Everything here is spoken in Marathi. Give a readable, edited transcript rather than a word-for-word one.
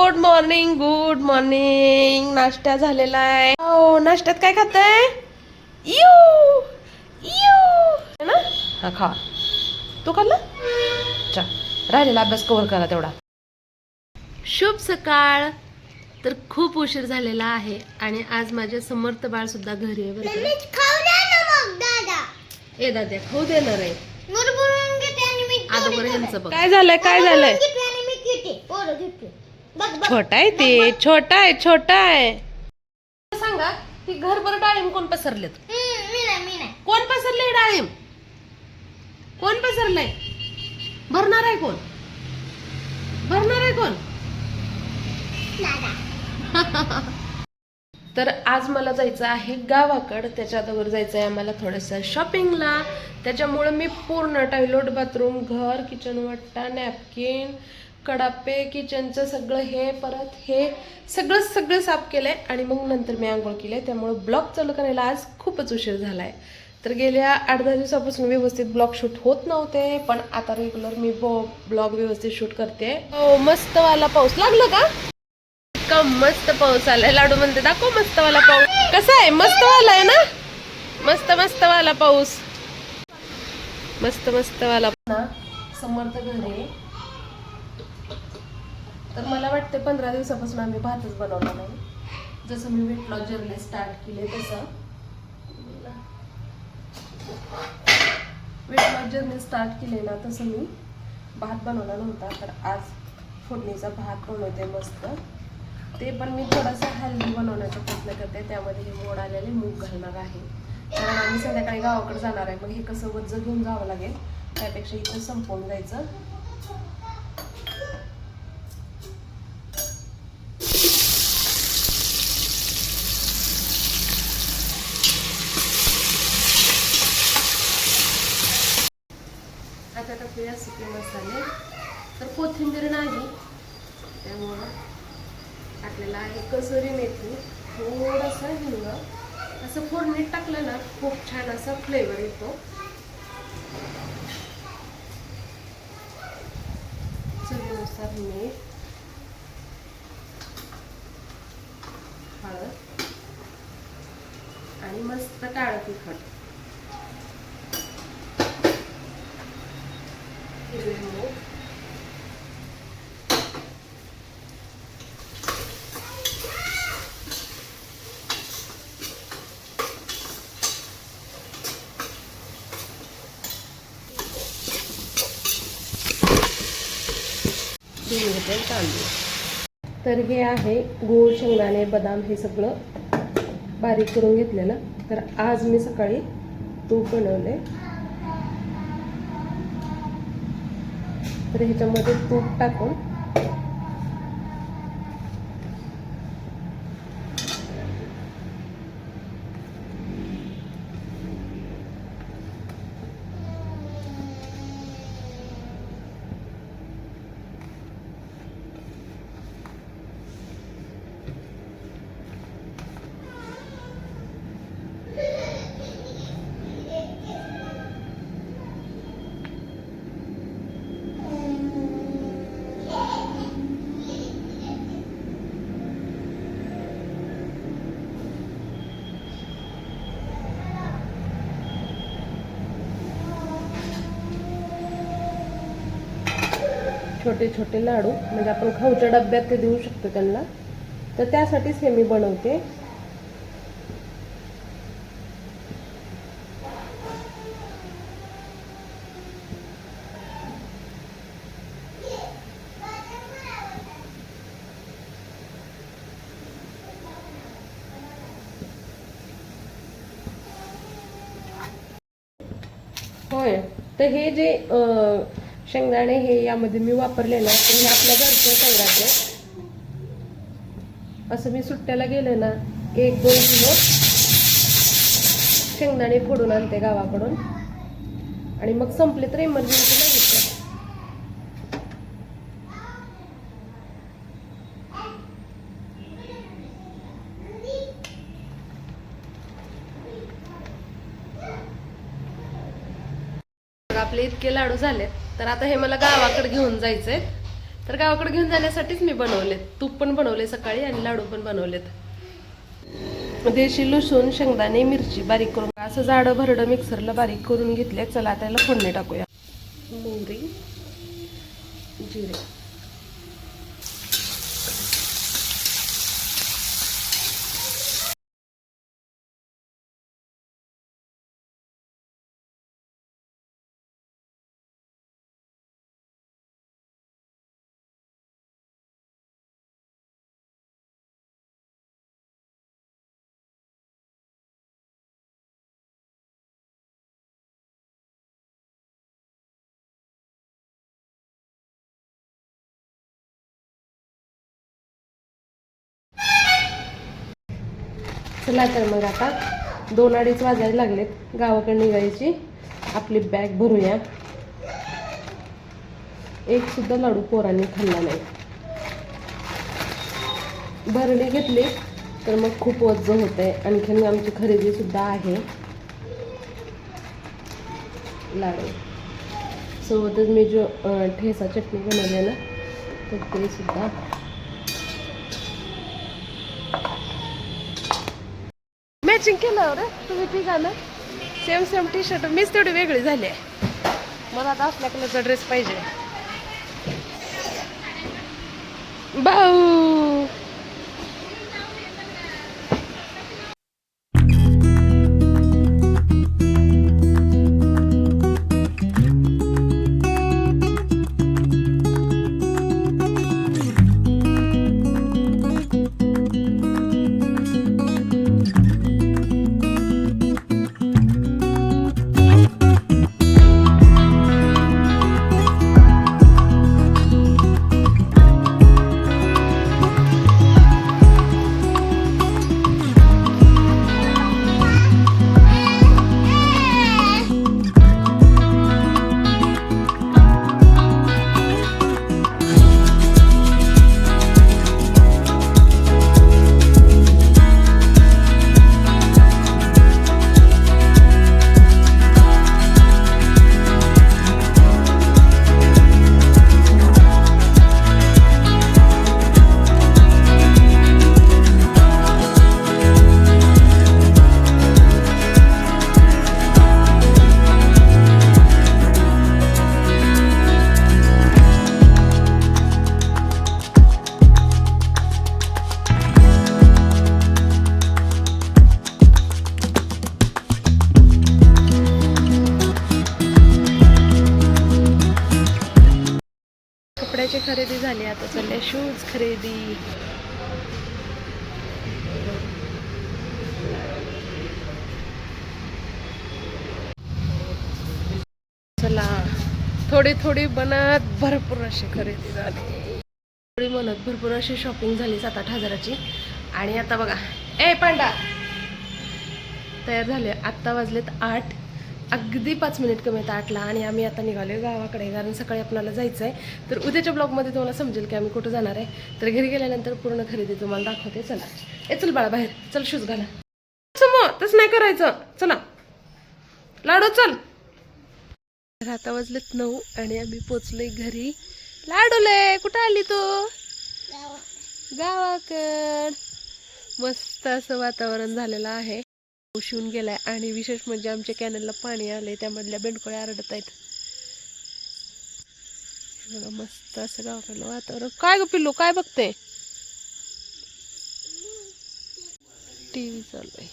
Good morning, good morning. नाश्ता झालेला आहे. हो, नाश्त्यात काय खाताय? यू यू ना, हा खा. तू खाल्ला? चल, राहिलेला अभ्यास कव्हर करा तेवढा. शुभ सकाळ. तर खूप उशीर झालेला आहे आणि आज माझे समर्थ बाळ सुद्धा घरी आहे बरं का. ए दादा खाऊ देणार आहे. अगोदर ह्यांचं बघ. काय झालंय, काय झालंय? छोटा आहे ते, छोटा आहे, छोटा आहे. सांगा की घरभर डाळिंब कोण पसरलेत? कोण पसरले डाळिंब? कोण पसरलंय? भरणार आहे कोण? भरणार आहे कोण? तर आज मला जायचं आहे गावाकडं. त्याच्या अगोदर जायचं आहे आम्हाला थोडंसं शॉपिंगला. त्याच्यामुळे मी पूर्ण टॉयलेट, बाथरूम, घर, किचन वाटा, नॅपकिन, कडापे, किचनचं सगळं हे परत हे सगळं साफ केलंय आणि मग नंतर मी आंघोळ केली. त्यामुळे ब्लॉग चालू करायला आज खूपच उशीर झालाय. तर गेल्या 8-10 दिवसापासून व्यवस्थित ब्लॉग शूट होत नव्हते, पण आता रेग्युलर मी ब्लॉग व्यवस्थित शूट करते. हो, मस्त वाला पाऊस लागला का? इतका मस्त पाऊस आलाय. लाडू म्हणते दाखव मस्त वाला पाऊस कसा आहे. मस्त वाला आहे ना, मस्त वाला पाऊस, मस्त वाला ना. समर्थ घरी. तर मला वाटते 15 दिवसापासून आम्ही भातच बनवला नाही. जसं मी वेट लॉस जर्नी स्टार्ट केली तसं वेट लॉस जर्नी स्टार्ट केली ना, तसं मी भात बनवला नव्हता. तर आज फोडणीचा भात बनवते मस्त. ते पण मी थोडासा हेल्दी बनवण्याचा प्रयत्न करते. त्यामध्ये हे मोड आलेले मूग घालणार आहे, कारण आम्ही संध्याकाळी गावाकडे जाणार आहे. मग हे कसं वज्ज घेऊन जावं लागेल, त्यापेक्षा इथं संपवून जायचं. आता टाकूया सुके मसाले. तर कोथिंबीर नाही, त्यामुळं टाकलेला आहे कसुरी मेथी, थोडासा हिंग. असं फोडणीत टाकलं ना खूप छान असा फ्लेवर येतो. चवीनुसार मीठ, हळद आणि मस्त काळं तिखट, हिरवे मूग, तांदूळ. तर हे आहे गूळ, शेंगदाणे, बदाम हे सगळं बारीक करून घेतलेलं. तर आज मी सकाळी तूप बनवले. तर ह्याच्यामध्ये तूप टाकून छोटे छोटे लाडू, म्हणजे आपण खाऊच्या डब्यात ते देऊ शकतो त्यांना. तर त्यासाठीच हे मी बनवते. होय, तर हे जे शेंगदाणे हे यामध्ये मी वापरले ना, तर हे आपल्या घरचे शेंगाचे. असं मी सुट्ट्याला गेले ना 1-2 किलो शेंगदाणे फोडून आणते गावाकडून, आणि मग संपले तर इमर्जन्सी नाही. आपले इतके लाडू झालेत. तर आता हे मला गावाकडे घेऊन जायचंय. तर गावाकडे घेऊन जाण्यासाठीच मी बनवलेत. तूप पण बनवले सकाळी आणि लाडू पण बनवलेत. देशी लसूण, शेंगदाणे, मिरची बारीक करून असं जाडं भरडं मिक्सरला बारीक करून घेतले. चला आता याला फोडणी टाकूया. मोहरी, जिरे, चला तर मग आता 2-2:30 वाजायला लागलेत. गावाकडे निघायची. आपली बॅग भरूया. एक सुद्धा लाडू पोरांनी खाल्ला नाही. भरणी घेतली तर मग खूप वज्ज होतंय. आणखीन आमची खरेदी सुद्धा आहे. लाडू सोबतच मी जो ठेसा चटणी बनवली ना तर ते सुद्धा. मॅचिंग केलं रे तुम्ही तिघांना. Same same T shirt. मीच तेवढी वेगळी झाली आहे. मला आता असल्या कलरचा ड्रेस पाहिजे. भाऊ कपड्याची खरेदी झाली. आता चालले शूज खरेदी. चला थोडी थोडी बनत भरपूर अशी खरेदी झाली. थोडी म्हणत भरपूर अशी शॉपिंग झाली 7-8 हजाराची. आणि आता बघा ए पांडा तयार झाले. आत्ता वाजलेत 8. अगदी 5 मिनिट कमी आहेत 8ला. आणि आम्ही आता निघालो गावाकडे. कारण सकाळी आपल्याला जायचं आहे. तर उद्याच्या ब्लॉगमध्ये तुम्हाला समजेल की आम्ही कुठं जाणार आहे. तर घरी गेल्यानंतर पूर्ण खरेदी तुम्हाला दाखवते. चला चल बाळा बाहेर चल. शूज घाला. तसं नाही करायचं. चला लाडू चल. तर आता वाजलेत 9 आणि आम्ही पोचलोय घरी. लाडूले कुठं आली तू? गावाकड. मस्त असं वातावरण झालेलं आहे. शिवून गेलाय. आणि विशेष म्हणजे आमच्या कॅनलला पाणी आलंय. त्यामधल्या बेंडकोळ्या आरडत आहेत. बघा मस्त असं गावाकडलं वातावरण. काय ग पिल्लू काय बघते? टीव्ही चालू आहे.